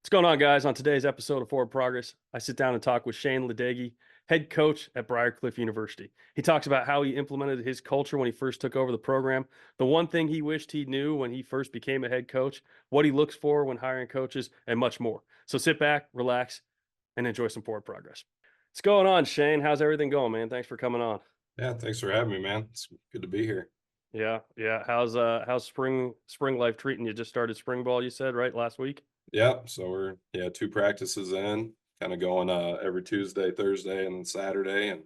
What's going on, guys? On today's episode of Forward Progress, I sit down and talk with Shane LaDage, head coach at Briar University. He talks about how he implemented his culture when he first took over the program, the one thing he wished he knew when he first became a head coach, what he looks for when hiring coaches, and much more. So sit back, relax, and enjoy some Forward Progress. What's going on, Shane? How's everything going, man? Thanks for coming on. Yeah, thanks for having me, man. It's good to be here. Yeah. How's spring life treating you? Just started spring ball, you said, right? Last week? Yep. So we're 2 practices in, kind of going every Tuesday, Thursday, and then Saturday, and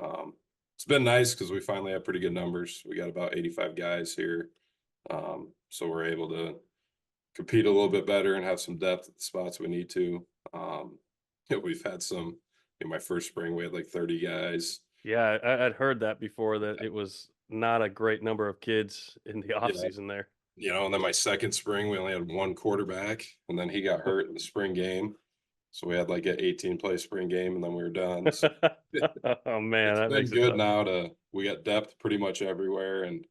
um, it's been nice because we finally have pretty good numbers. We got about 85 guys here, so we're able to compete a little bit better and have some depth at the spots we need to. We've had some. In my first spring, we had like 30 guys. Yeah, I'd heard that before, that it was not a great number of kids in the off Yeah, season there. and then my second spring, we only had one quarterback, and then he got hurt in the spring game. So we had like an 18-play spring game, and then we were done. So Oh man, it's that been makes it good tough. now we got depth pretty much everywhere, and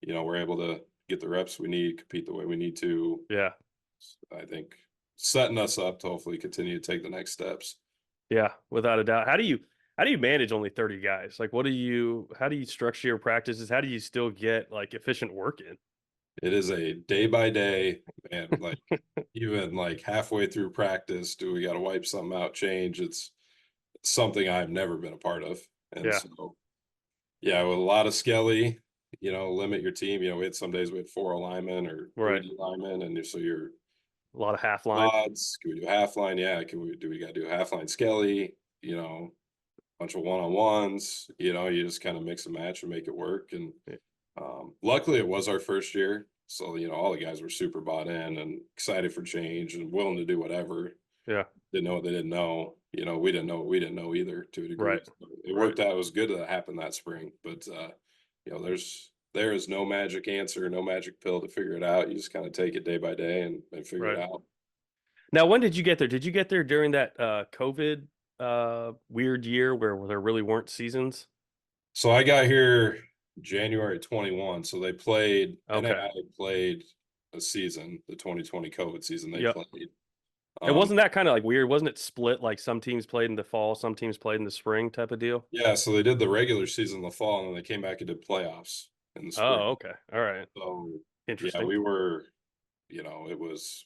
we're able to get the reps we need, compete the way we need to. Yeah, I think setting us up to hopefully continue to take the next steps. yeah, without a doubt. How do you manage only 30 guys? Like, how do you structure your practices? How do you still get like efficient work in? It is a day by day, and like even like halfway through practice, do we got to wipe something out, change? It's something I've never been a part of, and Yeah, so yeah, with a lot of skelly, limit your team. We had some days we had four linemen or three right. D linemen, and so you're A lot of half line. odds. Can we do half line? Yeah. We got to do half line skelly? Bunch of one on ones. You just kind of mix and match and make it work. And Yeah. luckily, it was our first year, so all the guys were super bought in and excited for change and willing to do whatever. Yeah, Didn't know what they didn't know. We didn't know what we didn't know either, to a degree. right. So it Right. worked out. It was good that happened that spring. But there is no magic answer, no magic pill to figure it out. You just kind of take it day by day and figure it Right. out. Now, when did you get there? Did you get there during that COVID weird year where there really weren't seasons? So I got here January 21. So they played Okay. NAI played a season, the 2020 COVID season they Yep. played. And Um, wasn't that kind of like weird? Wasn't it split? Like some teams played in the fall, some teams played in the spring type of deal? yeah, so they did the regular season in the fall, and then they came back and did playoffs in the Oh, spring. okay. All right. So yeah, Interesting. we were, it was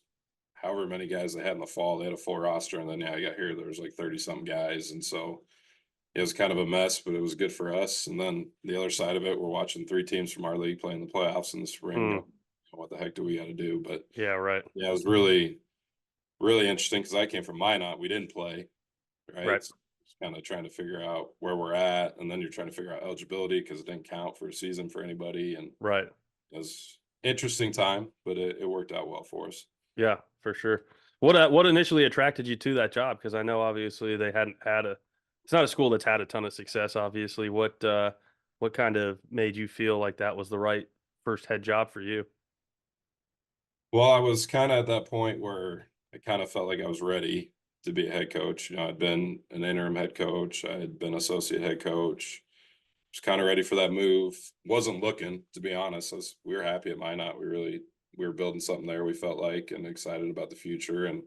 however many guys they had in the fall. They had a full roster, and then I got here, there was like 30 some guys, and so it was kind of a mess, but it was good for us. And then the other side of it, we're watching three teams from our league playing the playoffs in the spring. Hmm. What the heck do we got to do? But Yeah, right. yeah, it was really, really interesting because I came from Minot. We didn't play, Right. right? So it's kind of trying to figure out where we're at, and then you're trying to figure out eligibility because it didn't count for a season for anybody. And Right. it was interesting time, but it worked out well for us. Yeah, for sure. What initially attracted you to that job? Because I know obviously they hadn't had a it's not a school that's had a ton of success, obviously. What kind of made you feel like that was the right first head job for you? Well, I was kind of at that point where I kind of felt like I was ready to be a head coach. I'd been an interim head coach, I had been associate head coach, was kind of ready for that move. Wasn't looking, to be honest. We were happy at Minot. We were building something there. We felt like and excited about the future. And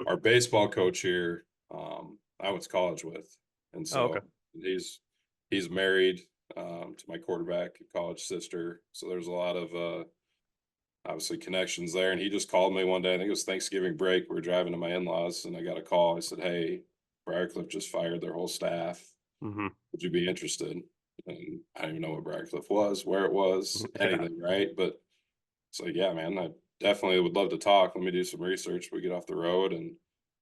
our baseball coach here, I went to college with, and Oh, okay. so he's married to my quarterback college sister. So there's a lot of obviously connections there. And he just called me one day. I think it was Thanksgiving break. We were driving to my in-laws, and I got a call. I said, "Hey, Briarcliff just fired their whole staff. Hmm. Would you be interested?" And I didn't even know what Briarcliff was, where it was, Yeah. anything, right? But it's like, yeah, man, I definitely would love to talk. Let me do some research. We get off the road, and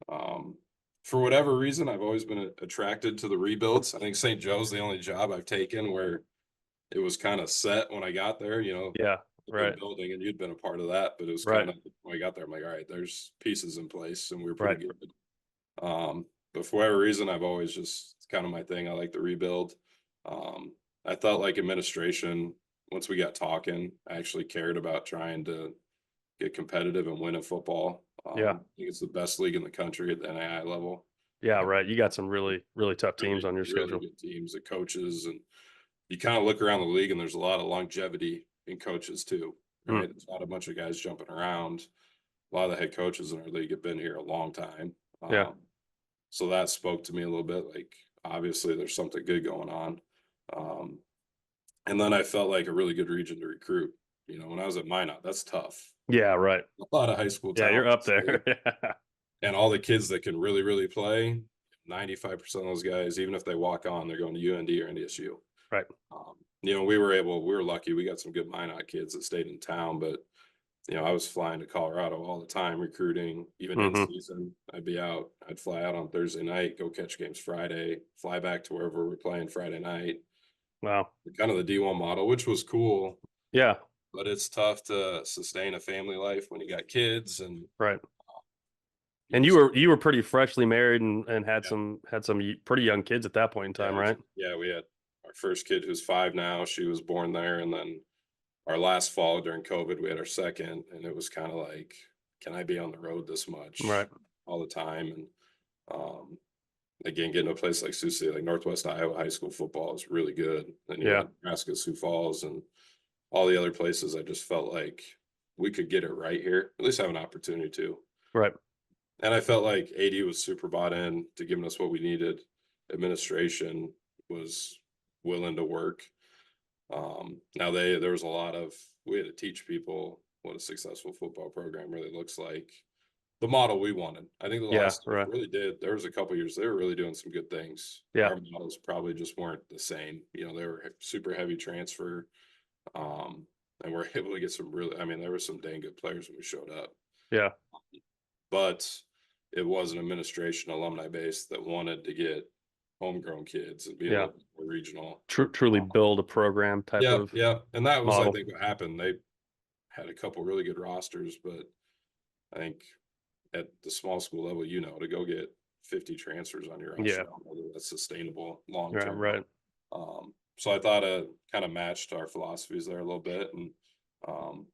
um, for whatever reason, I've always been attracted to the rebuilds. I think St. Joe's the only job I've taken where it was kind of set when I got there. Yeah. A big Right. building, and you'd been a part of that, but it was Right. kind of when I got there, I'm like, all right, there's pieces in place, and we were pretty Right. good. But for whatever reason, I've always just it's kind of my thing. I like the rebuild. Um, I felt like administration, once we got talking, I actually cared about trying to get competitive and win in football. Yeah. I think it's the best league in the country at the NAI level. Yeah. Uh, Right. You got some really, really tough teams really, on your really schedule. good teams, the coaches, and you kind of look around the league, and there's a lot of longevity in coaches too, Mm. right? It's not a bunch of guys jumping around. a lot of the head coaches in our league have been here a long time. Yeah. So that spoke to me a little bit. Like, obviously, there's something good going on. Um, and then I felt like a really good region to recruit. You know, when I was at Minot, that's tough. Yeah. Right. A lot of high school Yeah. You're talent, up there. Yeah. and all the kids that can really, really play. 95% of those guys, even if they walk on, they're going to UND or NDSU. Right. You know, we were lucky. We got some good Minot kids that stayed in town, but you know, I was flying to Colorado all the time, recruiting, even in Hmm. season. I'd be out. I'd fly out on Thursday night, go catch games Friday, fly back to wherever we're playing Friday night. Wow. Kind of the D1 model, which was cool, Yeah. but it's tough to sustain a family life when you got kids and Right. you And just you were pretty freshly married and yeah, had some pretty young kids at that point in time, right? yeah, we had our first kid who's 5 now. She was born there, and then our last fall during COVID, we had our second, and it was kind of like, can I be on the road this much Right. all the time? And um, again, getting to a place like Sioux City, like Northwest Iowa high school football is really good. Then you Yeah. got Nebraska, Sioux Falls, and all the other places. I just felt like we could get it right here, at least have an opportunity to. Right. And I felt like AD was super bought in to giving us what we needed. Administration was willing to work. Now there was a lot of, we had to teach people what a successful football program really looks like. The model we wanted. I think the Yeah. last stuff Right. really did. There was a couple years they were really doing some good things. Yeah. Our models probably just weren't the same. You know, they were super heavy transfer, and we're able to get some really. I mean, there were some dang good players when we showed up, Yeah. but it was an administration alumni base that wanted to get homegrown kids and be a Yeah. little more regional. Truly build a program type Yeah, of yeah, and that was, I model. think, what happened. They had a couple really good rosters, but I think at the small school level, you know, to go get 50 transfers on your roster, Yeah. I don't know that that's sustainable long Yeah. term. Right. So I thought it kind of matched our philosophies there a little bit, and um,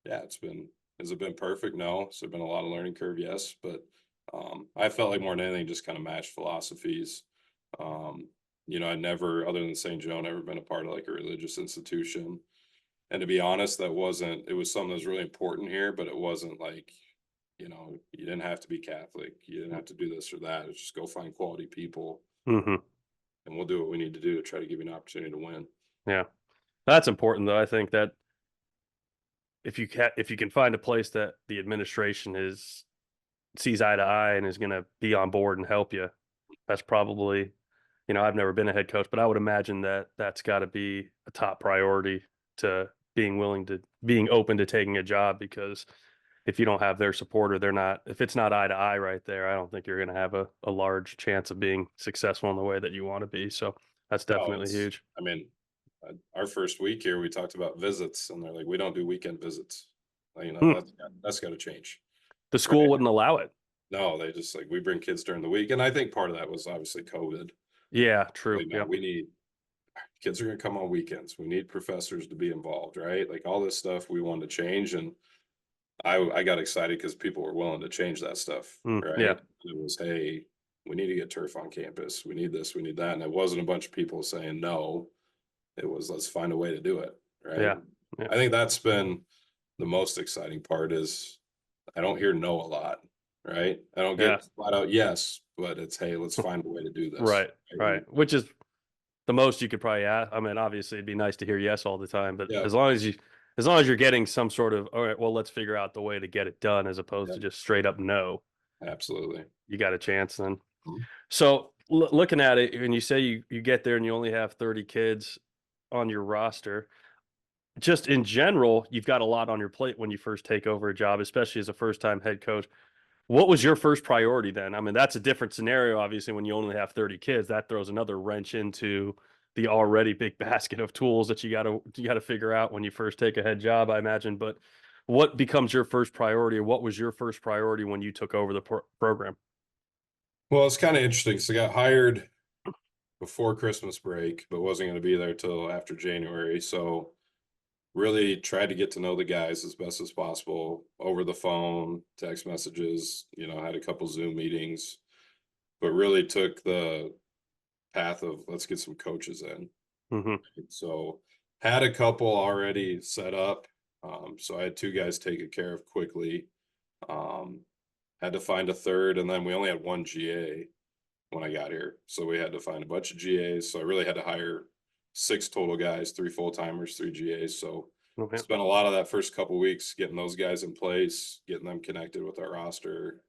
yeah, has it been perfect? No, so been a lot of learning curve, yes, but I felt like more than anything, just kind of matched philosophies. Um, you know, I never, other than St. Joe, never been a part of like a religious institution. And to be honest, that wasn't, it was something that was really important here, but it wasn't like, you know, you didn't have to be Catholic. You didn't have to do this or that. It's just go find quality people Hmm. and we'll do what we need to do to try to give you an opportunity to win. Yeah. That's important though. I think that if you can find a place that the administration is sees eye to eye and is going to be on board and help you, that's probably, I've never been a head coach, but I would imagine that that's got to be a top priority to being open to taking a job, because if you don't have their support, or if it's not eye to eye right there, I don't think you're going to have a large chance of being successful in the way that you want to be. So that's No, definitely huge. I mean, our first week here, we talked about visits and they're like, we don't do weekend visits. Like, you know, Hmm. that's got to change. The school Right. wouldn't allow it. No, they just like, we bring kids during the week. And I think part of that was obviously COVID. Yeah, true. Like, no, Yep. we need kids are going to come on weekends. We need professors to be involved, right? Like all this stuff we wanted to change. And I got excited because people were willing to change that stuff, right? Yeah. It was, hey, we need to get turf on campus. We need this, we need that. And it wasn't a bunch of people saying no. It was, let's find a way to do it, right? Yeah. Yeah. I think that's been the most exciting part is I don't hear no a lot, right? I don't Yeah. get flat out yes, but it's, hey, let's find a way to do this. Right. Right. Which is the most you could probably ask. I mean, obviously it'd be nice to hear yes all the time, but Yeah, as long as you're getting some sort of, all right, well, let's figure out the way to get it done, as opposed yeah, to just straight up no, absolutely. you got a chance then. Mhm. So looking at it, and you say you get there and you only have 30 kids on your roster, just in general, you've got a lot on your plate when you first take over a job, especially as a first time head coach. What was your first priority then? I mean, that's a different scenario, obviously, when you only have 30 kids. That throws another wrench into the already big basket of tools that you gotta figure out when you first take a head job, I imagine. But what becomes your first priority, or what was your first priority when you took over the program? Well, it's kind of interesting. So I got hired before Christmas break, but wasn't going to be there till after January. So really tried to get to know the guys as best as possible over the phone, text messages, you know, had a couple Zoom meetings, but really took the path of let's get some coaches in. Hmm. So had a couple already set up. So I had 2 guys taken care of quickly. Had to find a third, and then we only had one GA when I got here. So we had to find a bunch of GAs. So I really had to hire 6 total guys, 3 full-timers, 3 GAs. So Okay. spent a lot of that first couple weeks getting those guys in place, getting them connected with our roster.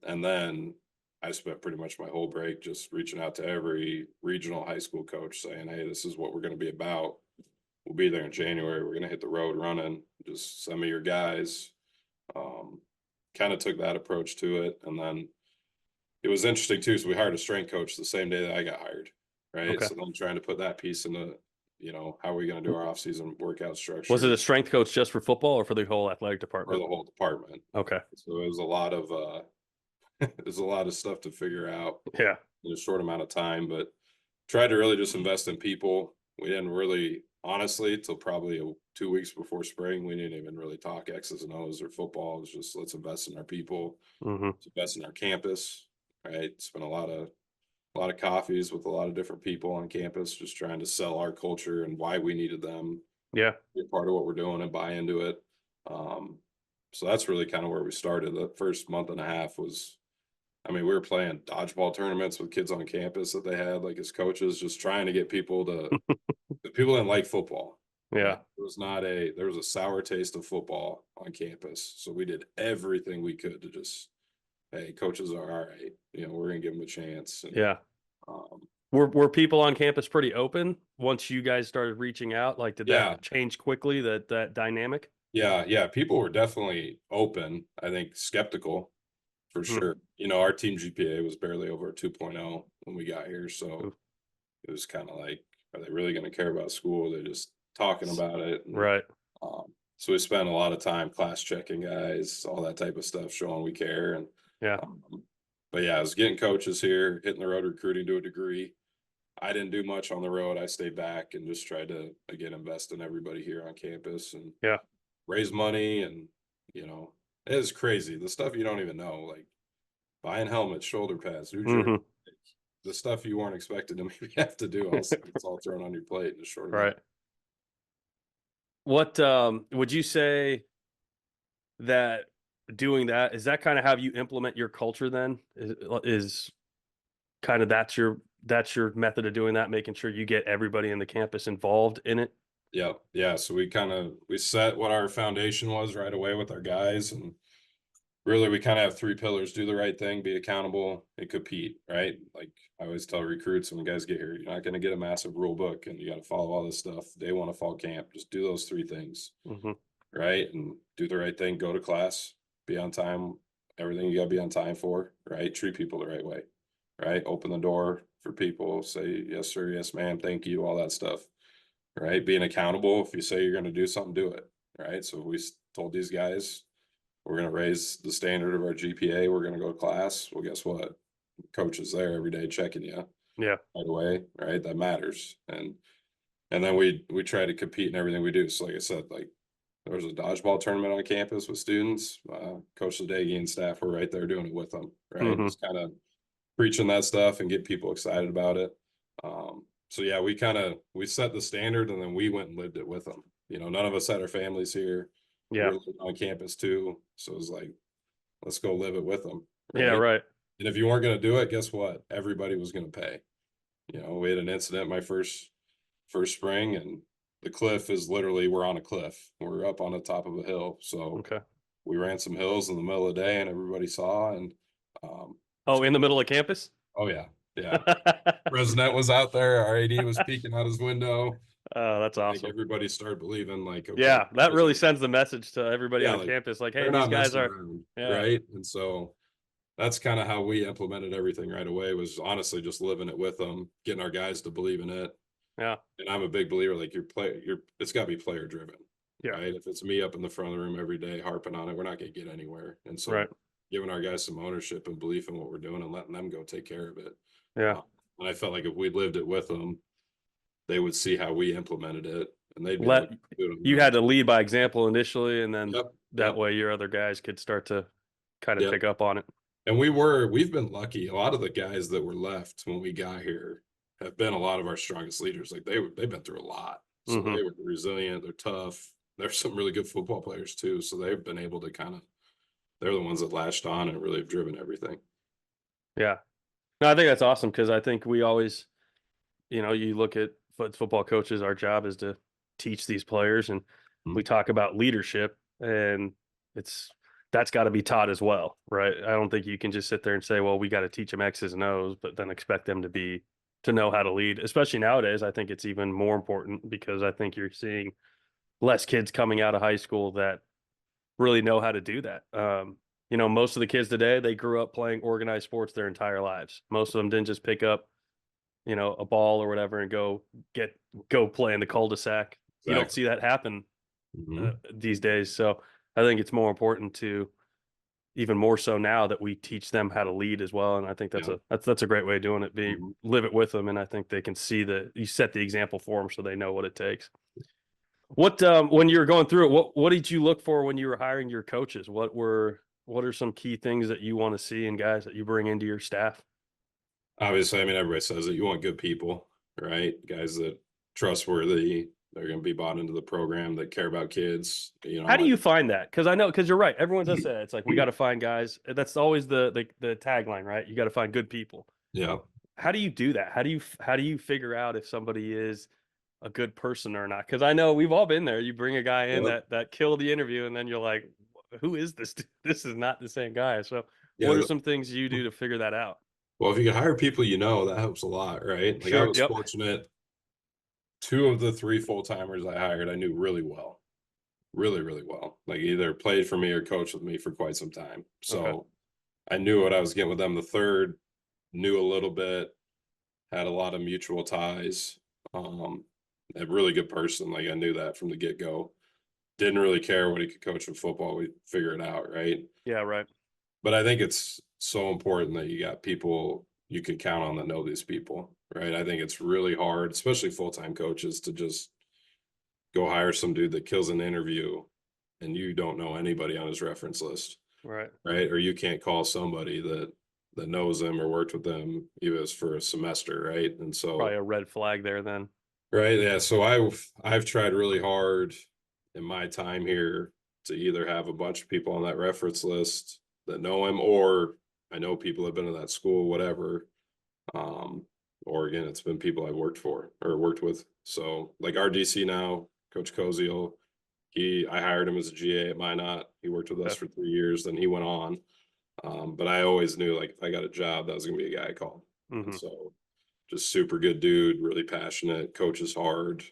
And then I spent pretty much my whole break just reaching out to every regional high school coach saying, hey, this is what we're going to be about. We'll be there in January. We're going to hit the road running. Just send me your guys. Kind of took that approach to it. And then it was interesting too. So we hired a strength coach the same day that I got hired. Right. Okay. So I'm trying to put that piece into, how are we going to do our off-season workout structure? Was it a strength coach just for football or for the whole athletic For department? the whole department. Okay. So it was a lot of there's a lot of stuff to figure out Yeah. in a short amount of time, but tried to really just invest in people. We didn't really, honestly, till probably 2 weeks before spring, we didn't even really talk X's and O's or football. It was just let's invest in our people, let's invest in our campus, right? Spent a lot of coffees with a lot of different people on campus, just trying to sell our culture and why we needed them. Yeah. Be a part of what we're doing and buy into it. So that's really kind of where we started. The first month and a half was, we were playing dodgeball tournaments with kids on campus that they had, like as coaches, just trying to get people to, the people didn't like football. Yeah. Right? There was a sour taste of football on campus. So we did everything we could to just, hey, coaches are all right. We're going to give them a chance. And, Yeah. Were people on campus pretty open once you guys started reaching out? Like, did that change quickly, that dynamic? Yeah. People were definitely open. I think skeptical for sure. Our team GPA was barely over a 2.0 when we got here. So it was kind of like, are they really going to care about school? They're just talking about it. And, right. So we spent a lot of time class checking guys, all that type of stuff, showing we care. And yeah. But yeah, I was getting coaches here, hitting the road recruiting to a degree. I didn't do much on the road. I stayed back and just tried to, again, invest in everybody here on campus and raise money. And, it is crazy. The stuff you don't even know, like buying helmets, shoulder pads, new jersey, the stuff you weren't expected to maybe have to do. It's all thrown on your plate in a short amount. Right. What would you say that doing that, is that kind of how you implement your culture then? Is kind of that's your method of doing that, making sure you get everybody in the campus involved in it? Yeah. So we set what our foundation was right away with our guys, and really we kind of have 3 pillars: do the right thing, be accountable, and compete, right? Like I always tell recruits when guys get here, you're not going to get a massive rule book and you got to follow all this stuff day 1 of fall camp. Just do those 3 things, right? And do the right thing, go to class, be on time, everything you got to be on time for, right? Treat people the right way, right? Open the door for people, say yes sir, yes ma'am, thank you, all that stuff, right? Being accountable. If you say you're going to do something, do it, right? So we told these guys, we're going to raise the standard of our GPA. We're going to go to class. Well, guess what? Coach is there every day checking you right away, right? That matters. And then we try to compete in everything we do. So like I said, like there was a dodgeball tournament on campus with students. Coach LaDage and staff were right there doing it with them, right? Just kind of preaching that stuff and get people excited about it. So yeah, we set the standard and then we went and lived it with them. None of us had our families here. We're on campus too. So it was like, let's go live it with them. Right? Yeah, right. And if you weren't going to do it, guess what? Everybody was going to pay. We had an incident my first spring, and the cliff is literally, we're on a cliff. We're up on the top of a hill. So we ran some hills in the middle of the day and everybody saw. And in the middle of campus? Oh yeah. President was out there. Our AD was peeking out his window. Oh, that's awesome. Like everybody started believing, like, okay, that really sends the message to everybody on campus, like, hey, these guys are around, right. And so that's kind of how we implemented everything right away, was honestly just living it with them, getting our guys to believe in it. And I'm a big believer, like it's got to be player driven. Right. If it's me up in the front of the room every day harping on it, we're not going to get anywhere. And so giving our guys some ownership and belief in what we're doing and letting them go take care of it. And I felt like if we lived it with them, they would see how we implemented it, and they'd be you had to lead by example initially, and then that way your other guys could start to kind of pick up on it. And we've been lucky. A lot of the guys that were left when we got here have been a lot of our strongest leaders. Like they've been through a lot, so they were resilient. They're tough. There's some really good football players too, so they've been able to kind of they're the ones that latched on and really have driven everything. Yeah. No, I think that's awesome because I think we always, you look at football coaches, our job is to teach these players, and we Mhm. talk about leadership, and it's that's got to be taught as well, right? I don't think you can just sit there and say, well, we got to teach them X's and O's, but then expect them to know how to lead. Especially nowadays, I think it's even more important because I think you're seeing less kids coming out of high school that really know how to do that. Most of the kids today, they grew up playing organized sports their entire lives. Most of them didn't just pick up, a ball or whatever and go play in the cul-de-sac. You don't Exactly. see that happen Mhm. these days. So I think it's more important to even more so now that we teach them how to lead as well. And I think Yeah. that's a great way of doing it. Mhm. Live it with them, and I think they can see that you set the example for them, so they know what it takes. What when you were going through it, what did you look for when you were hiring your coaches? What are some key things that you want to see in guys that you bring into your staff? Obviously, I mean, everybody says that you want good people, right? Guys that trustworthy, they're going to be bought into the program, that care about kids. How do you find that? Because you're right. Everyone does say that. It's like we got to find guys. That's always the tagline, right? You got to find good people. Yeah. How do you do that? How do you figure out if somebody is a good person or not? Because I know we've all been there. You bring a guy in Yep. that killed the interview, and then you're like, who is this dude? This is not the same guy. So, what are Yeah. some things you do to figure that out? Well, if you can hire people, that helps a lot, right? Like I Sure. was Yep. fortunate. Two of the three full timers I hired, I knew really well, really, really well. Like either played for me or coached with me for quite some time. Okay. So I knew what I was getting with them. The third knew a little bit, had a lot of mutual ties. Um, a really good person. Like I knew that from the get go. Didn't really care what he could coach in football. We figure it out, right? Yeah. Right. But I think it's so important that you got people you can count on that know these people, right? I think it's really hard, especially full time coaches, to just go hire some dude that kills an interview and you don't know anybody on his reference list, Right. right? Or you can't call somebody that knows them or worked with them even if it's for a semester, right? And Probably so a red flag there then. right, yeah. So I've tried really hard in my time here to either have a bunch of people on that reference list that know him, or I know people have been to that school, whatever. Um, or again, it's been people I've worked for or worked with. So like our DC now, Coach Koziel, I hired him as a GA at Minot. He worked with us Okay. for 3 years, then he went on. But I always knew like if I got a job, that was gonna be a guy I called. And Hmm. so just super good dude, really passionate, coaches hard,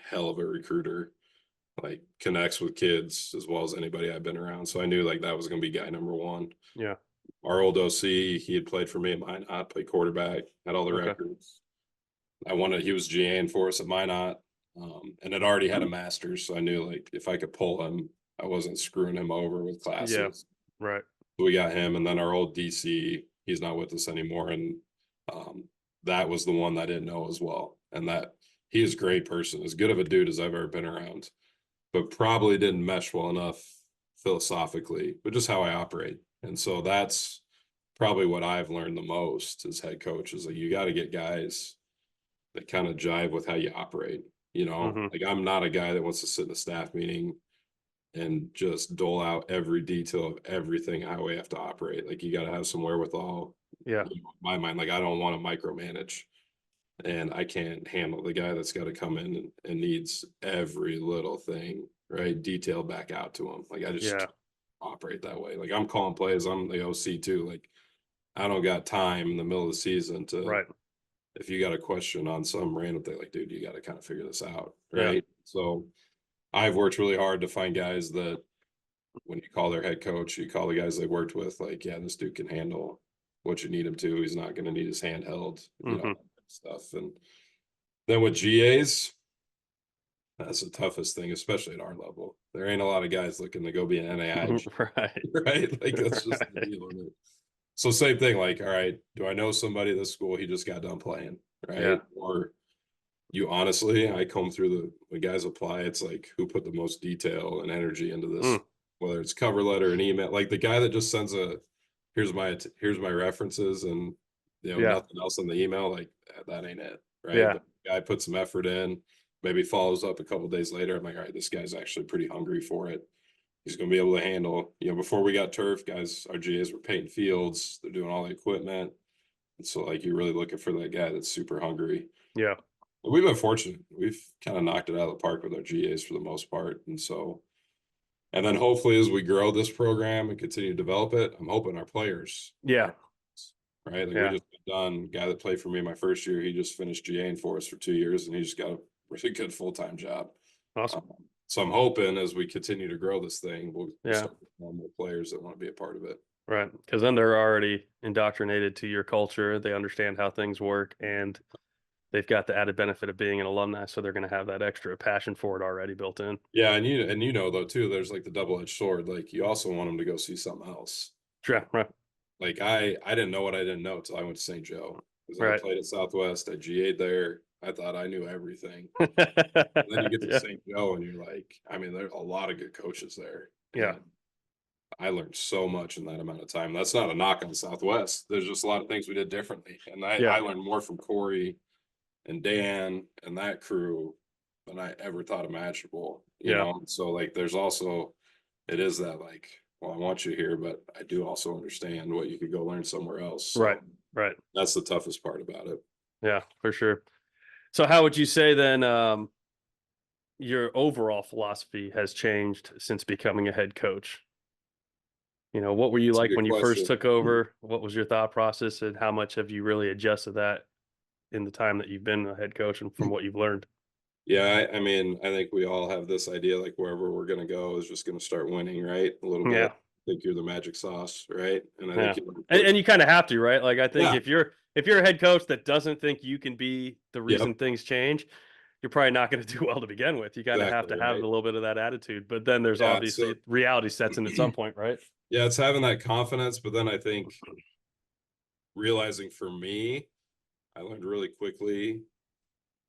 hell of a recruiter, like connects with kids as well as anybody I've been around. So I knew like that was gonna be guy number one. Yeah. Our old OC, he had played for me at Minot, played quarterback, had all the Okay. records. He was GAing for us at Minot, and had already had a master's. So I knew like if I could pull him, I wasn't screwing him over with Yeah. classes. Right. So we got him, and then our old DC, he's not with us anymore. And um, that was the one that I didn't know as well. And that he is a great person, as good of a dude as I've ever been around, but probably didn't mesh well enough philosophically, but just how I operate. And so that's probably what I've learned the most as head coach is like you got to get guys that kind of jive with how you operate. Hmm. Like I'm not a guy that wants to sit in a staff meeting and just dole out every detail of everything how we have to operate. Like you got to have some wherewithal. Yeah. In my mind, like I don't want to micromanage, and I can't handle the guy that's got to come in and needs every little thing right detailed back out to him. Like I just Yeah. can't operate that way. Like I'm calling plays. I'm the OC too. Like I don't got time in the middle of the season to Right. if you got a question on some random thing, like, dude, you got to kind of figure this out. Yeah. Right. So I've worked really hard to find guys that when you call their head coach, you call the guys they worked with, like, yeah, this dude can handle what you need him to. He's not going to need his handheld, Hmm. stuff. And then with GAs, that's the toughest thing, especially at our level. There ain't a lot of guys looking to go be an NAI, Right. right? Like that's just the Right. deal with it. So same thing, like, all right, do I know somebody at this school he just got done playing, Yeah. right? Or you honestly, I comb through the guys apply, it's like who put the most detail and energy into this, Mm. whether it's cover letter and email, like the guy that just sends here's my references and Yeah. nothing else in the email, like that ain't it, right? Yeah. The guy put some effort in, maybe follows up a couple days later. I'm like, all right, this guy's actually pretty hungry for it. He's going to be able to handle, before we got turf, guys, our GAs were painting fields. They're doing all the equipment. And so like, you're really looking for that guy that's super hungry. Yeah. But we've been fortunate. We've kind of knocked it out of the park with our GAs for the most part. And so, and then hopefully as we grow this program and continue to develop it, I'm hoping our players, Yeah. right? Like Yeah. we just done, guy that played for me my first year, he just finished GAing for us for 2 years and he just got a really good full-time job. Awesome. So I'm hoping as we continue to grow this thing, we'll Yeah. start with more players that want to be a part of it. Right. Because then they're already indoctrinated to your culture. They understand how things work, and they've got the added benefit of being an alumni. So they're going to have that extra passion for it already built in. Yeah. And though, too, there's like the double-edged sword. Like you also want them to go see something else. Sure. Right. Like I didn't know what I didn't know until I went to St. Joe. Because I Right. played at Southwest, I GA'd there. I thought I knew everything. Then you get to Yeah. St. Joe and you're like, I mean, there's a lot of good coaches there. Yeah. And I learned so much in that amount of time. That's not a knock on Southwest. There's just a lot of things we did differently. And I Yeah. learned more from Corey and Dan and that crew than I ever thought imaginable. You Yeah. know, so like there's also, it is that like, well, I want you here, but I do also understand what you could go learn somewhere else. So Right. Right. that's the toughest part about it. Yeah, for sure. So how would you say then your overall philosophy has changed since becoming a head coach? What were you It's a like good when you first question. took over? What was your thought process, and how much have you really adjusted that in the time that you've been a head coach and from what you've learned? Yeah, I mean, I think we all have this idea like wherever we're going to go is just going to start winning, right? A little bit. Yeah, I think you're the magic sauce, right? And I yeah, think you and you kind of have to, right? Like I think yeah, if you're a head coach that doesn't think you can be the yep, reason things change, you're probably not going to do well to begin with. You kind of have exactly, to have a right. little bit of that attitude, but then there's Yeah, so obviously reality sets in at some point, right? yeah, it's having that confidence, but then I think realizing for me, I learned really quickly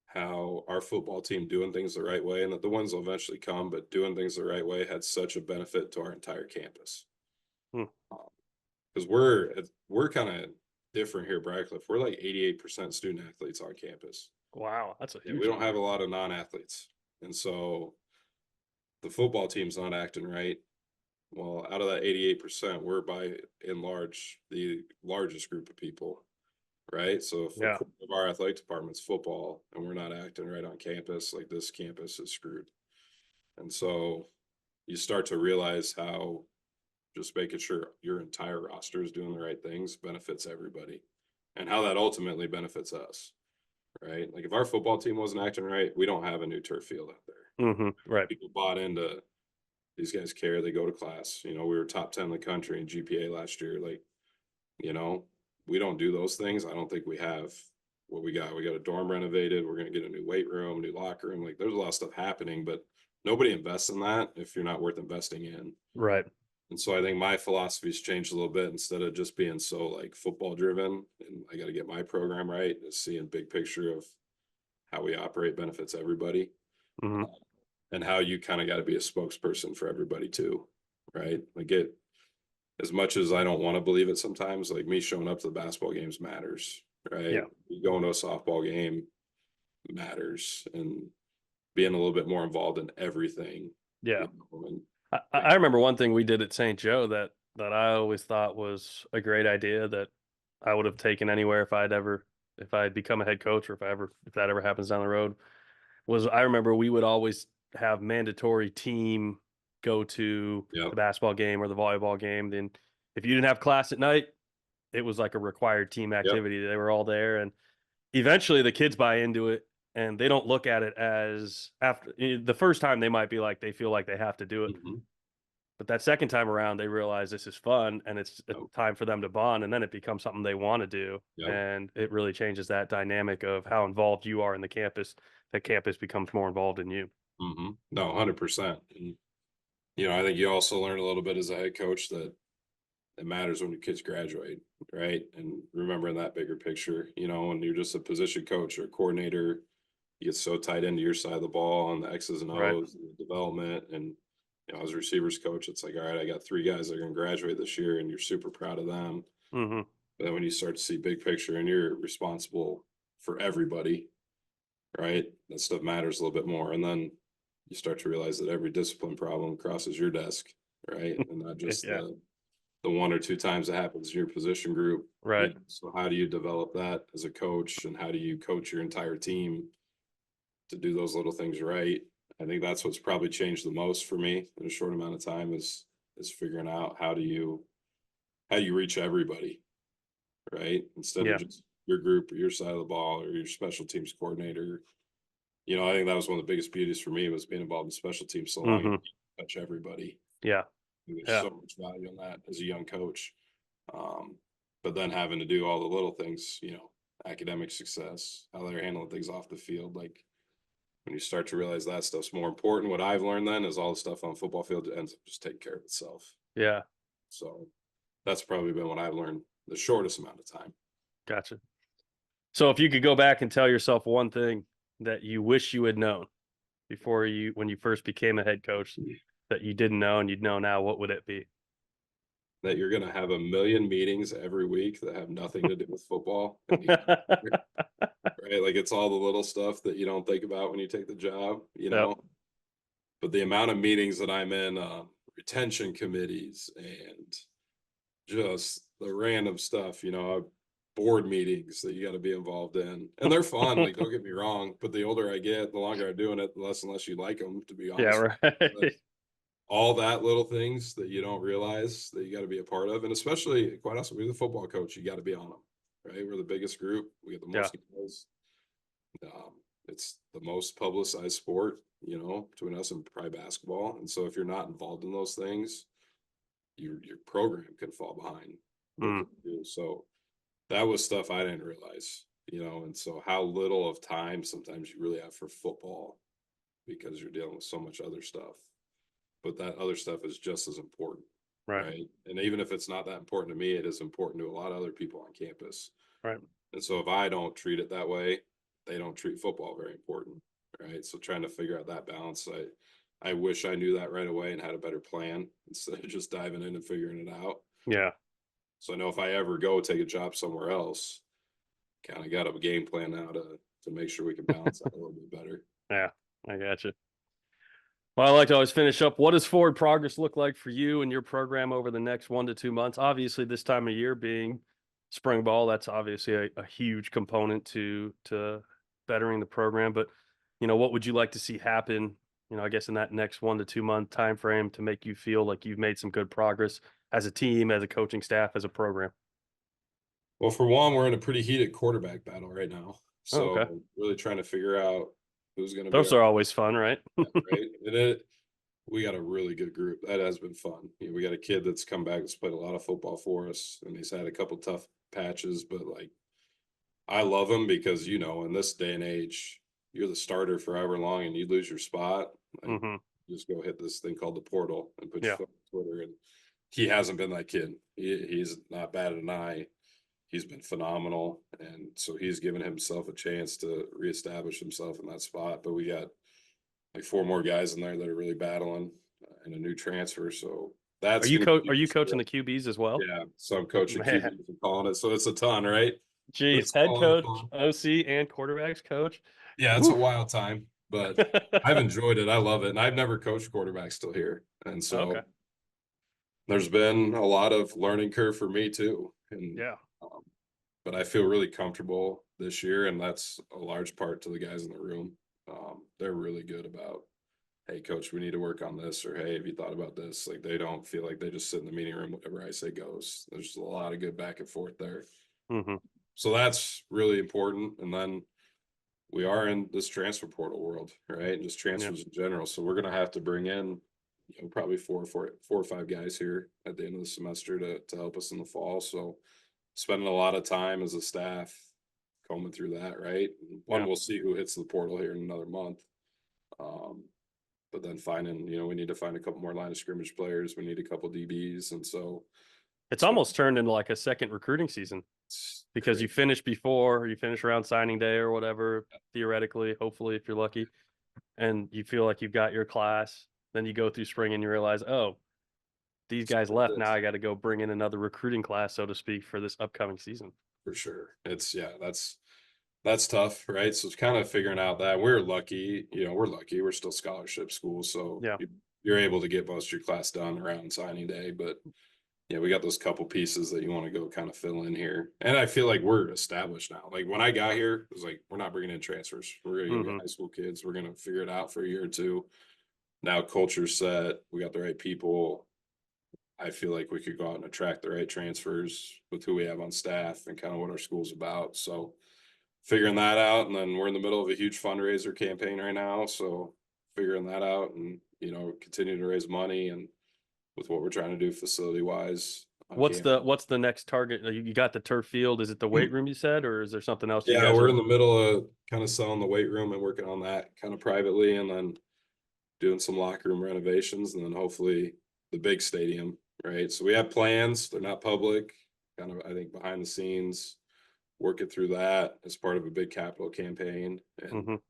how our football team doing things the right way, and that the ones will eventually come, but doing things the right way had such a benefit to our entire campus. Hmm. Because we're kind of different here at Briarcliff. We're like 88% student athletes on campus. Wow, that's a Yeah, we huge don't have number. a lot of non-athletes. And so the football team's not acting right. Well, out of that 88%, we're by and large the largest group of people, right? So if a Yeah, quarter of our athletic department's football and we're not acting right on campus, like this campus is screwed. And so you start to realize how just making sure your entire roster is doing the right things benefits everybody, and how that ultimately benefits us, right? Like if our football team wasn't acting right, we don't have a new turf field out there. right. People bought into these guys care, they go to class. We were top 10 in the country in GPA last year. Like, you know, we don't do those things. I don't think we have what we got. We got a dorm renovated. We're going to get a new weight room, new locker room. Like there's a lot of stuff happening, but nobody invests in that if you're not worth investing in. Right. And so I think my philosophy's changed a little bit. Instead of just being so like football driven and I got to get my program right, is seeing big picture of how we operate benefits everybody, Hmm. and how you kind of got to be a spokesperson for everybody too, right? Like it, as much as I don't want to believe it sometimes, like me showing up to the basketball games matters, right? Yeah. Going to a softball game matters, and being a little bit more involved in everything. Yeah. And I remember one thing we did at St. Joe that I always thought was a great idea that I would have taken anywhere if I had become a head coach, or if that ever happens down the road, was I remember we would always have mandatory team go to yeah, the basketball game or the volleyball game. Then if you didn't have class at night, it was like a required team yep, activity. They were all there, and eventually the kids buy into it, and they don't look at it as after the first time they might be like they feel like they have to do it. mm-hmm. But that second time around, they realize this is fun and it's a Yep, time for them to bond, and then it becomes something they want to do. yep. And it really changes that dynamic of how involved you are in the campus. That campus becomes more involved in you. Mm-hmm. No, 100%. And I think you also learn a little bit as a head coach that it matters when your kids graduate, right? And remembering that bigger picture, when you're just a position coach or coordinator, you get so tied into your side of the ball on the X's and Right. O's and the development. And, as a receivers coach, it's like, all right, I got 3 guys that are going to graduate this year and you're super proud of them. Hmm. But then when you start to see big picture and you're responsible for everybody, right? That stuff matters a little bit more. And then you start to realize that every discipline problem crosses your desk. right? And not just Yeah. the one or two times it happens in your position group. Right. So how do you develop that as a coach, and how do you coach your entire team to do those little things right? I think that's what's probably changed the most for me in a short amount of time is figuring out how do you reach everybody, right? Instead of Yeah. just your group or your side of the ball or your special teams coordinator. I think that was one of the biggest beauties for me was being involved in special teams so long and Hmm. touch everybody. Yeah. There's Yeah. so much value in that as a young coach. Um, but then having to do all the little things, academic success, how they're handling things off the field, like when you start to realize that stuff's more important. What I've learned then is all the stuff on the football field ends up just taking care of itself. Yeah. So that's probably been what I've learned the shortest amount of time. Gotcha. So if you could go back and tell yourself one thing that you wish you had known when you first became a head coach that you didn't know and you'd know now, what would it be? That you're going to have a million meetings every week that have nothing to do with football. Right? Like it's all the little stuff that you don't think about when you take the job, Yep. but the amount of meetings that I'm in, retention committees and just the random stuff, board meetings that you got to be involved in, and they're fun. Like, don't get me wrong, but the older I get, the longer I'm doing it, the less and less you like them, to be honest. Yeah. But Right. all that little things that you don't realize that you got to be a part of, and especially, quite honestly, we're the football coach, you got to be on them, right? We're the biggest group, we get the Yeah. most guys. It's the most publicized sport, between us and probably basketball, and so if you're not involved in those things, your program can fall behind. Mm. So that was stuff I didn't realize, and so how little of time sometimes you really have for football because you're dealing with so much other stuff. But that other stuff is just as important, Right. right? And even if it's not that important to me, it is important to a lot of other people on campus. Right. And so if I don't treat it that way, they don't treat football very important, right? So trying to figure out that balance, I wish I knew that right away and had a better plan instead of just diving in and figuring it out. Yeah. So I know if I ever go take a job somewhere else, kind of got a game plan now to make sure we can balance that a little bit better. Yeah. I got you. Well, I like to always finish up. What does forward progress look like for you and your program over the next 1 to 2 months? Obviously, this time of year being spring ball, that's obviously a huge component to bettering the program. But what would you like to see happen? I guess in that next 1 to 2 month time frame to make you feel like you've made some good progress as a team, as a coaching staff, as a program. Well, for one, we're in a pretty heated quarterback battle right now. Oh, okay. So really trying to figure out who's going to be Those our are always fun, right? right. We got a really good group. That has been fun. We got a kid that's come back that's played a lot of football for us, and he's had a couple tough patches, but like I love him because in this day and age, you're the starter for however long, and you lose your spot. Like, Hmm. just go hit this thing called the portal and put your Yeah. foot on Twitter. And he hasn't been that kid. He's not batted an eye. He's been phenomenal, and so he's given himself a chance to reestablish himself in that spot. But we got like four more guys in there that are really battling, and a new transfer. So Are that's you going to be are you coaching useful. the QBs as well? Yeah. So I'm coaching Man, QBs and calling it. So it's a ton, right? geez, It's a head lot of coach, fun. OC, and quarterbacks coach. Yeah, it's a Woo. wild time, but I've enjoyed it. I love it. And I've never coached quarterbacks till here. And Okay. so there's been a lot of learning curve for me too. And Yeah. um, but I feel really comfortable this year, and that's a large part to the guys in the room. They're really good about, hey, coach, we need to work on this, or hey, have you thought about this? Like they don't feel like they just sit in the meeting room, whatever I say goes. There's a lot of good back and forth there. Hmm. So that's really important. And then we are in this transfer portal world, right? And just Yeah. transfers in general. So we're going to have to bring in, probably four or five guys here at the end of the semester to help us in the fall. So spending a lot of time as a staff combing through that, right? And one, Yeah. we'll see who hits the portal here in another month. But then finding, we need to find a couple more line of scrimmage players. We need a couple DBs. And so It's almost turned into like a second recruiting season because you finish around signing day or whatever, theoretically, hopefully, if you're lucky, and you feel like you've got your class. Then you go through spring and you realize, oh, these guys left. Now I got to go bring in another recruiting class, so to speak, for this upcoming season. For sure. That's tough, right? So it's kind of figuring out that we're lucky, we're still scholarship school. So Yeah. you're able to get most of your class done around signing day. But yeah, we got those couple pieces that you want to go kind of fill in here. And I feel like we're established now. Like when I got here, it was like, we're not bringing in transfers. We're going to go get high school kids. We're going to figure it out for a year or two. Now culture's set. We got the right people. I feel like we could go out and attract the right transfers with who we have on staff and kind of what our school's about. So figuring that out. And then we're in the middle of a huge fundraiser campaign right now. So figuring that out and, continue to raise money and with what we're trying to do facility wise. What's the next target? You got the turf field. Is it the weight room you said, or is there something else you Yeah, guys we're are? in the middle of kind of selling the weight room and working on that kind of privately, and then doing some locker room renovations, and then hopefully the big stadium, right? So we have plans. They're not public, kind of, I think, behind the scenes, working through that as part of a big capital campaign. And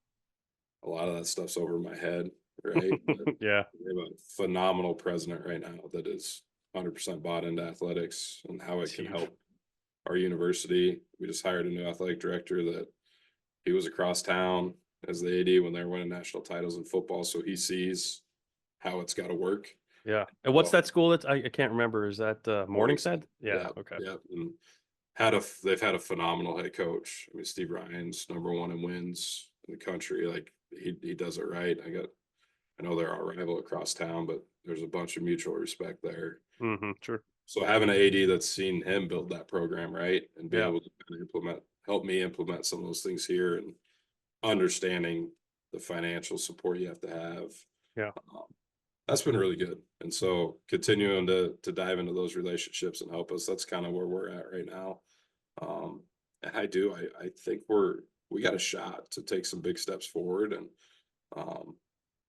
a lot of that stuff's over my head, right? But Yeah. we have a phenomenal president right now that is 100% bought into athletics and how it can help our university. We just hired a new athletic director that he was across town as the AD when they were winning national titles in football. So he sees how it's got to work. Yeah. And what's that school that I can't remember? Is that Morningside? Yeah. Yeah. Okay. Yeah. And they've had a phenomenal head coach. I mean, Steve Ryan's #1 in wins in the country. Like he does it right. I know they're our rival across town, but there's a bunch of mutual respect there. Sure. So having an AD that's seen him build that program, right, and be Yeah. able to help me implement some of those things here, and understanding the financial support you have to have. Yeah. That's been really good. And so continuing to dive into those relationships and help us, that's kind of where we're at right now. And I think we got a shot to take some big steps forward. And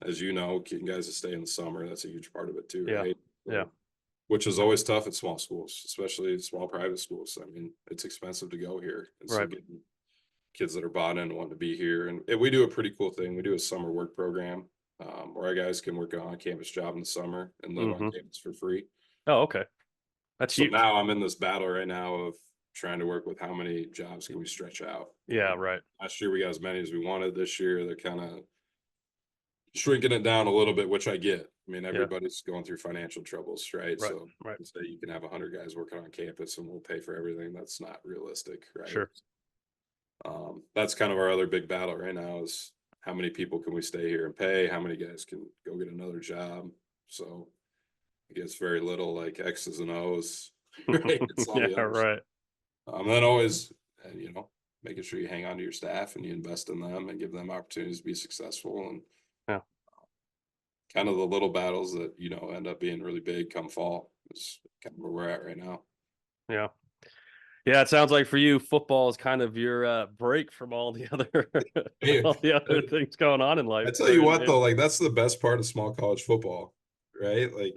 as you know, getting guys to stay in the summer, that's a huge part of it too, Yeah. right? So, Yeah. which is always tough at small schools, especially small private schools. I mean, it's expensive to go here. And so Right. getting kids that are bought in and want to be here. And we do a pretty cool thing. We do a summer work program where our guys can work on campus job in the summer and live on campus for free. Oh, okay. That's So huge. now I'm in this battle right now of trying to work with how many jobs can we stretch out. Yeah. Right. Last year we got as many as we wanted. This year they're kind of shrinking it down a little bit, which I get. I mean, everybody's going through financial troubles, right? So you can have 100 guys working on campus and we'll pay for everything. That's not realistic, right? Sure. That's kind of our other big battle right now is how many people can we stay here and pay? How many guys can go get another job? So I guess very little like X's and O's. Right? It's all Yeah. Right. Then always, making sure you hang on to your staff and you invest in them and give them opportunities to be successful. And kind of the little battles that, end up being really big come fall is kind of where we're at right now. Yeah. Yeah, it sounds like for you, football is kind of your break from all the other things going on in life. I tell you what, though, like that's the best part of small college football, right? Like,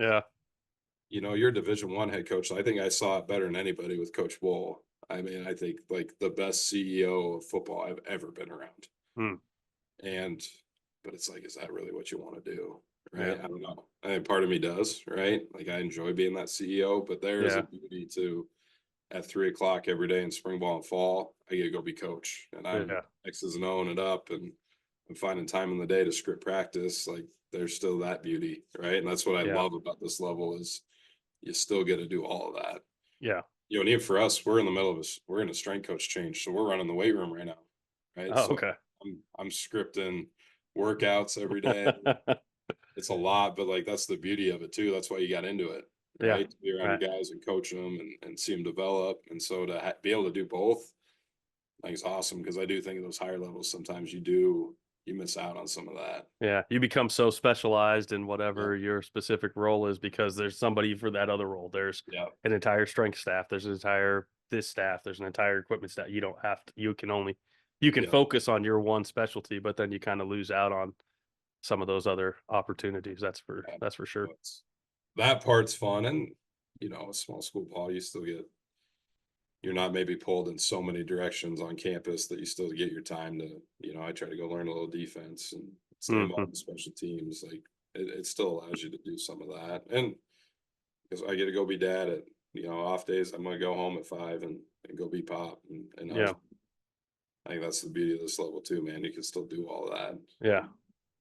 you're a Division I head coach. I think I saw it better than anybody with Coach Bull. I mean, I think like the best CEO of football I've ever been around. But it's like, is that really what you want to do? Right? I don't know. I think part of me does, right? Like I enjoy being that CEO, but there is a beauty to at 3:00 every day in spring ball and fall, I get to go be coach, and I'm X's and O's it up, and I'm finding time in the day to script practice. Like there's still that beauty, right? And that's what I love about this level is you still get to do all of that. Yeah. And even for us, we're in the middle of we're in a strength coach change, so we're running the weight room right now, right? Oh, so okay. I'm scripting workouts every day. It's a lot, but like that's the beauty of it too. That's why you got into it. Right, to be around your guys and coach them and see them develop, and so to be able to do both, I think it's awesome because I do think at those higher levels sometimes you miss out on some of that. Yeah, you become so specialized in whatever your specific role is because there's somebody for that other role. There's an entire strength staff. There's an entire this staff. There's an entire equipment staff. You don't have to. You can focus on your one specialty, but then you kind of lose out on some of those other opportunities. That's for sure. That part's fun, and a small school ball, you're not maybe pulled in so many directions on campus that you still get your time to, I try to go learn a little defense and stay involved in special teams. Like it still allows you to do some of that, and because I get to go be dad at off days, I'm gonna go home at 5 and go be pop, and I think that's the beauty of this level too, man. You can still do all that. Yeah.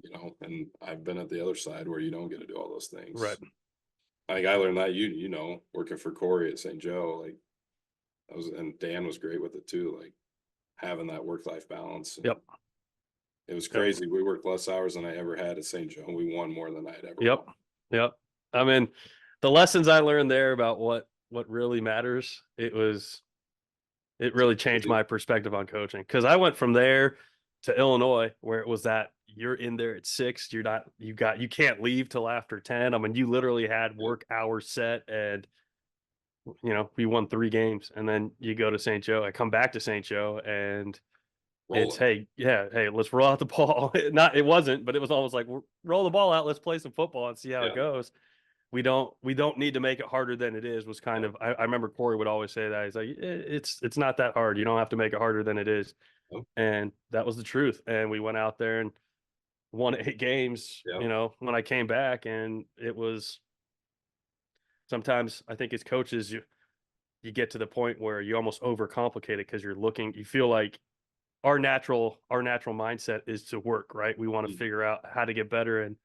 you know, and I've been at the other side where you don't get to do all those things. Right. I think I learned that you know, working for Corey at St. Joe, like and Dan was great with it too, like having that work-life balance. And Yep. it was Yep. crazy. We worked less hours than I ever had at St. Joe. We won more than I'd ever Yep. won. Yep. I mean, the lessons I learned there about what really matters, it really changed my perspective on coaching, because I went from there to Illinois, where it was that you're in there at 6, you can't leave till after 10. I mean, you literally had work hours set, and we won 3 games. And then you go to St. Joe. I come back to St. Joe, and it's, Rolling. hey, let's roll out the ball. It wasn't, but it was almost like, roll the ball out, let's play some football and see how it Yeah. goes. We don't need to make it harder than it is, was kind of, I remember Corey would always say that. He's like, it's not that hard. You don't have to make it harder than it is. Yep. And that was the truth. And we went out there and won 8 games, Yep. when I came back. And it was, sometimes I think as coaches, you get to the point where you almost overcomplicate it, because you feel like our natural mindset is to work, right? We want to figure out how to get better. And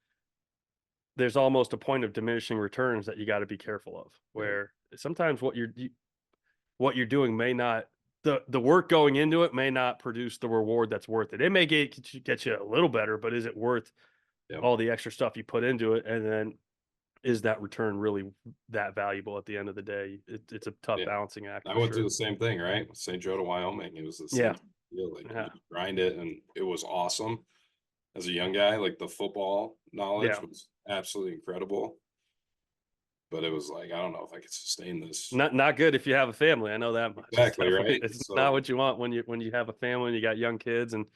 there's almost a point of diminishing returns that you got to be careful of, where sometimes what you're doing may not, the work going into it may not produce the reward that's worth it. It may get you a little better, but is it worth all the extra stuff you put into it? And then, is that return really that valuable at the end of the day? It's a tough balancing act. I went through the same thing, right? St. Joe to Wyoming. It was the same deal. Like you grind it, and it was awesome. As a young guy, like the football knowledge was absolutely incredible. But it was like, I don't know if I could sustain this. Not good if you have a family. I know that much. Exactly, right? It's not what you want when you have a family and you got young kids. And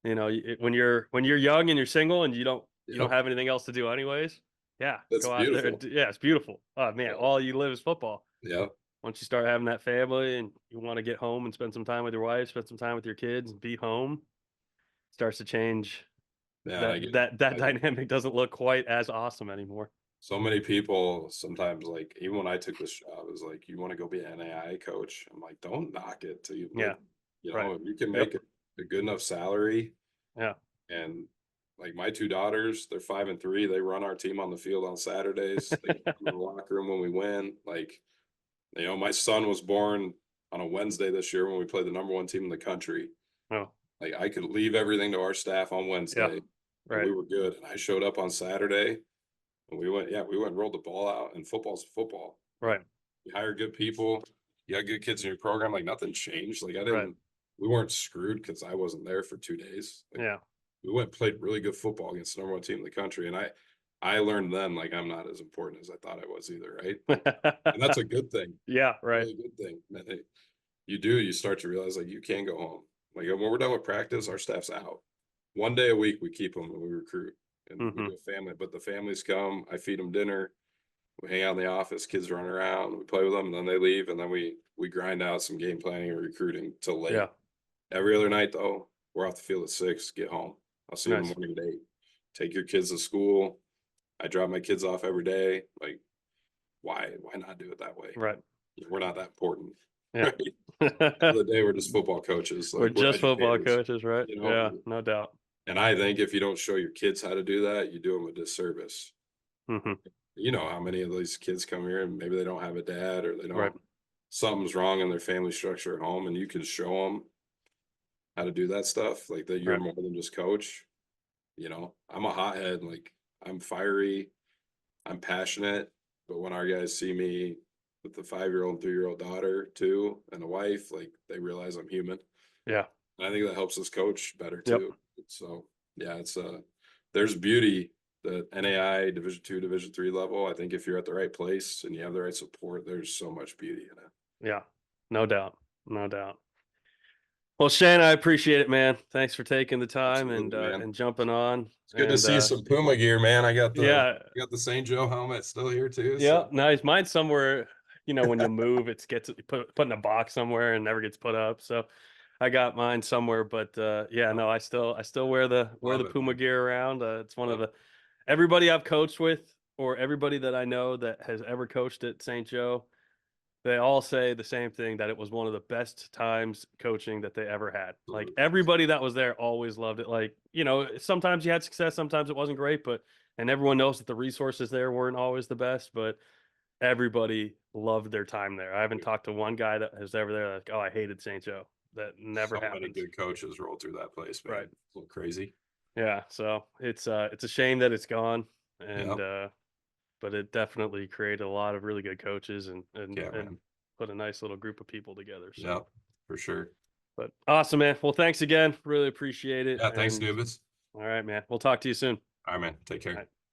when you're young and you're single and you don't have anything else to do anyways. Yeah, That's go out beautiful. there. Yeah, it's beautiful. Oh man, all you live is football. Yeah. Once you start having that family and you want to get home and spend some time with your wife, spend some time with your kids, and be home, starts to change. Yeah, That dynamic doesn't look quite as awesome anymore. So many people sometimes, like, even when I took this job, is like, you want to go be an AI coach. I'm like, don't knock it till you, Yeah. if you can make a good enough salary. Yeah. And like my 2 daughters, they're 5 and 3. They run our team on the field on Saturdays. They come in the locker room when we win. Like, my son was born on a Wednesday this year when we played the #1 team in the country. Oh. Like, I could leave everything to our staff on Wednesday. Right. And we were good. And I showed up on Saturday. And we went and rolled the ball out, and football's football. Right. You hire good people, you got good kids in your program, like nothing changed. Like we weren't screwed because I wasn't there for 2 days. Like, we went and played really good football against the #1 team in the country. And I learned then, like, I'm not as important as I thought I was either, right? And that's a good thing. Yeah, right. Really good thing. And you start to realize, like, you can go home. Like, when we're done with practice, our staff's out. 1 day a week we keep them and we recruit. And we do a family, but the families come, I feed them dinner, we hang out in the office, kids run around, we play with them, and then they leave, and then we grind out some game planning and recruiting till late. Yeah. Every other night though, we're off the field at 6, get home. I'll see you in the morning at 8. Take your kids to school. I drop my kids off every day. Like, why not do it that way? Right. We're not that important. Yeah. Right? At the end of the day, we're just football coaches. Like, we're just football educators, coaches, right? Yeah, no doubt. And I think if you don't show your kids how to do that, you do them a disservice. You know how many of these kids come here and maybe they don't have a dad, or they don't, something's wrong in their family structure at home, and you can show them how to do that stuff, like that you're more than just coach. I'm a hothead, like I'm fiery, I'm passionate, but when our guys see me with the 5-year-old, 3-year-old daughter too, and a wife, like they realize I'm human. Yeah. And I think that helps us coach better too. So yeah, there's beauty, the NAI Division II, Division III level. I think if you're at the right place and you have the right support, there's so much beauty in it. Yeah, no doubt. No doubt. Well, Shane, I appreciate it, man. Thanks for taking the time and jumping on. It's good to see some Puma gear, man. I got the St. Joe helmet still here too. Yeah, nice. Mine's somewhere, when you move, it gets put in a box somewhere and never gets put up. So I got mine somewhere, but no, I still wear the Puma gear around. It's one of everybody I've coached with, or everybody that I know that has ever coached at St. Joe, they all say the same thing, that it was one of the best times coaching that they ever had. Like Absolutely. everybody that was there always loved it. Like, you know, sometimes you had success, sometimes it wasn't great, but and everyone knows that the resources there weren't always the best, but everybody loved their time there. I haven't talked to one guy that was ever there like, oh, I hated St. Joe. That never So many happens. good coaches rolled through that place, man. Right. It's a little crazy. Yeah. So it's a shame that it's gone. Yeah. And but it definitely created a lot of really good coaches Yeah, and man. put a nice little group of people together. So Yeah, for sure. but awesome, man. Well, thanks again. Really appreciate it. Yeah, thanks, And Nubis. all right, man. We'll talk to you soon. All right, man. Take All care. right.